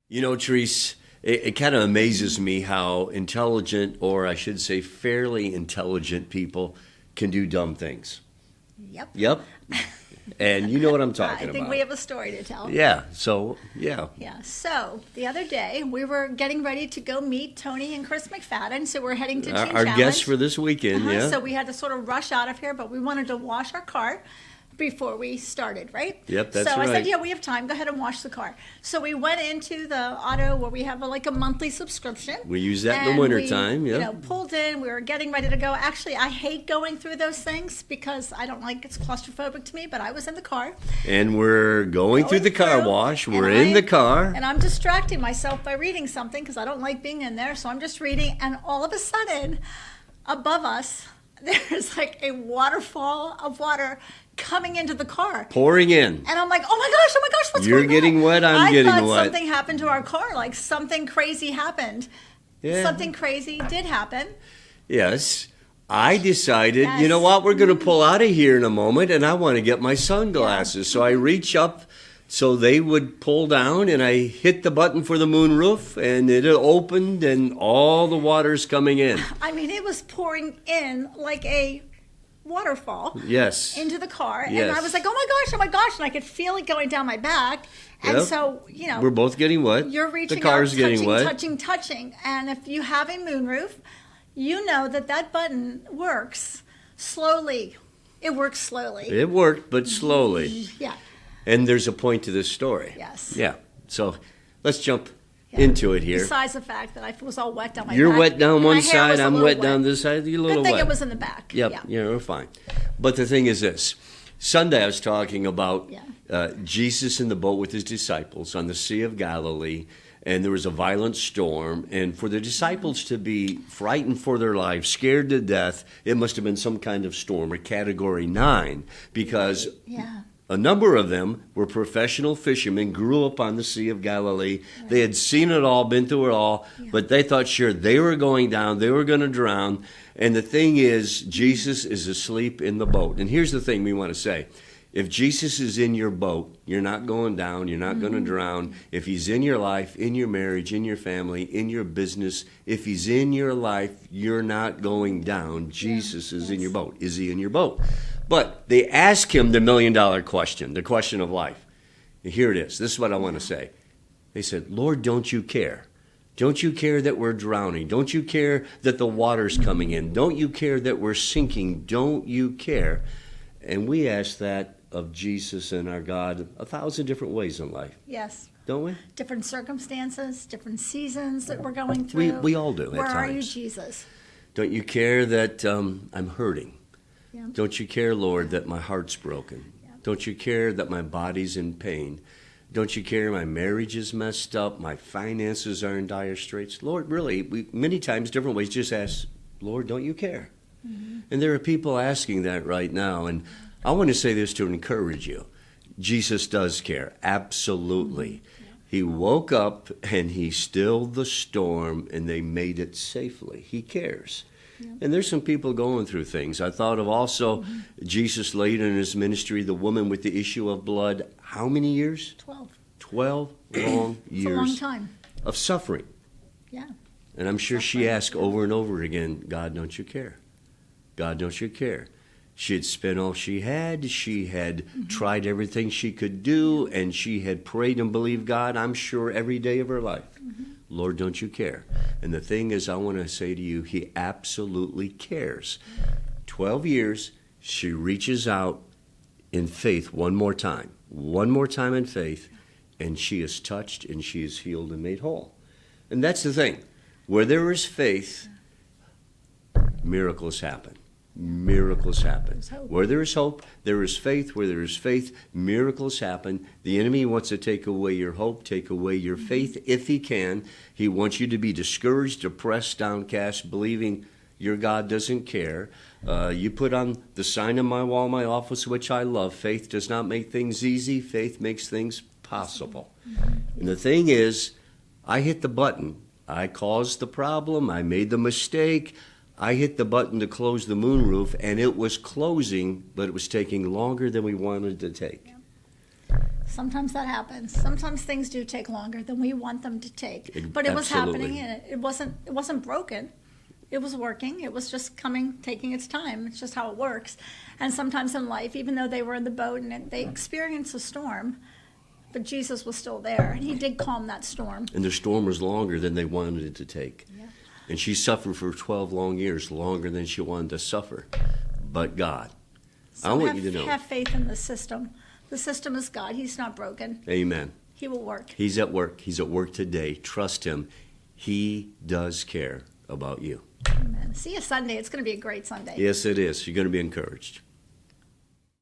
You know, Therese, it kind of amazes me how intelligent, or I should say fairly intelligent people can do dumb things. Yep. Yep. And you know what I'm talking I think about. we have a story to tell. Yeah, so, yeah. Yeah, so the other day we were getting ready to go meet Tony and Chris McFadden, so we're heading to Teen Our Challenge. guests for this weekend, yeah. So we had to sort of rush out of here, but we wanted to wash our car before we started, right? Yep, that's so right. I said, yeah, we have time. Go ahead and wash the car. So we went into the auto where we have a monthly subscription. We use that in the and wintertime, we, yeah. pulled in. We were getting ready to go. Actually, I hate going through those things because I don't like it's claustrophobic to me. But I was in the car. And we're going through the car wash. We're in the car. And I'm distracting myself by reading something because I don't like being in there. So I'm just reading. And all of a sudden, above us, there's like a waterfall of water coming into the car. Pouring in. And I'm like, oh my gosh, what's You're going on? getting wet, I'm getting I thought wet. something happened to our car, like something crazy happened. Yeah. Something crazy did happen. Yes. I decided, Yes. you know what, we're going to pull out of here in a moment, and I want to get my sunglasses. So I reach up so they would pull down, and I hit the button for the moonroof, and it opened, and all the water's coming in. I mean, it was pouring in like a waterfall. Yes. Into the car. Yes. And I was like, oh my gosh. And I could feel it going down my back. And Yep. so, We're both getting wet. you're reaching the car's out, getting touching, wet. touching. And if you have a moonroof, you know that button works slowly. It works slowly. It worked, but slowly. Yeah. And there's a point to this story. Yes. Yeah. So let's jump Yeah. into it here. Besides the fact that I was all wet down my You're back. wet down and one my hair side, was a I'm little wet down this side, you're a little Good thing wet. it was in the back. Yep, Yeah. we're fine. But the thing is this. Sunday I was talking about Yeah. Jesus in the boat with his disciples on the Sea of Galilee, and there was a violent storm, and for the disciples to be frightened for their lives, scared to death, it must have been some kind of storm, a Category 9, because Yeah. a number of them were professional fishermen, grew up on the Sea of Galilee. They had seen it all, been through it all, but they thought, sure, they were going down, they were going to drown. And the thing is, Jesus is asleep in the boat. And here's the thing we want to say. If Jesus is in your boat, you're not going down, you're not going to drown. If he's in your life, in your marriage, in your family, in your business, if he's in your life, you're not going down. Jesus is in your boat. Is he in your boat? But they ask him the million-dollar question, the question of life. And here it is. This is what I want to say. They said, Lord, don't you care? Don't you care that we're drowning? Don't you care that the water's coming in? Don't you care that we're sinking? Don't you care? And we ask that of Jesus and our God 1,000 different ways in life, Yes. don't we? Different circumstances, different seasons that we're going through. We all do at Where are you, times. Jesus? Don't you care that I'm hurting? Yeah. Don't you care, Lord, that my heart's broken? Yeah. Don't you care that my body's in pain? Don't you care my marriage is messed up, my finances are in dire straits? Lord, really, we many times, different ways, just ask, Lord, don't you care? Mm-hmm. And there are people asking that right now, and I want to say this to encourage you. Jesus does care, absolutely. Mm-hmm. Yeah. He woke up and he stilled the storm and they made it safely. He cares. Yeah. And there's some people going through things. I thought of also Jesus later in his ministry, the woman with the issue of blood, how many years? 12. 12 long years. It's a long time. Of suffering. Yeah. And I'm sure she asked over and over again, God, don't you care? God, don't you care? She had spent all she had. She had tried everything she could do, and she had prayed and believed God, I'm sure, every day of her life. Lord, don't you care? And the thing is, I want to say to you, he absolutely cares. 12 years, she reaches out in faith one more time in faith, and she is touched and she is healed and made whole. And that's the thing. Where there is faith, miracles happen. Miracles happen. Where there is hope, there is faith. Where there is faith, miracles happen. The enemy wants to take away your hope, take away your faith if he can. He wants you to be discouraged, depressed, downcast, believing your God doesn't care. You put on the sign on my wall in my office, which I love. Faith does not make things easy. Faith makes things possible. And the thing is, I hit the button. I caused the problem. I made the mistake. I hit the button to close the moonroof, and it was closing, but it was taking longer than we wanted to take. Sometimes that happens. Sometimes things do take longer than we want them to take. But it was Absolutely. happening, and it wasn't broken. It was working. It was just taking its time. It's just how it works. And sometimes in life, even though they were in the boat and they experienced a storm, but Jesus was still there, and he did calm that storm. And the storm was longer than they wanted it to take. Yeah. And she suffered for 12 long years, longer than she wanted to suffer. But God. I So want you to know. have faith in the system. The system is God. He's not broken. Amen. He will work. He's at work. He's at work today. Trust him. He does care about you. Amen. See you Sunday. It's going to be a great Sunday. Yes, it is. You're going to be encouraged.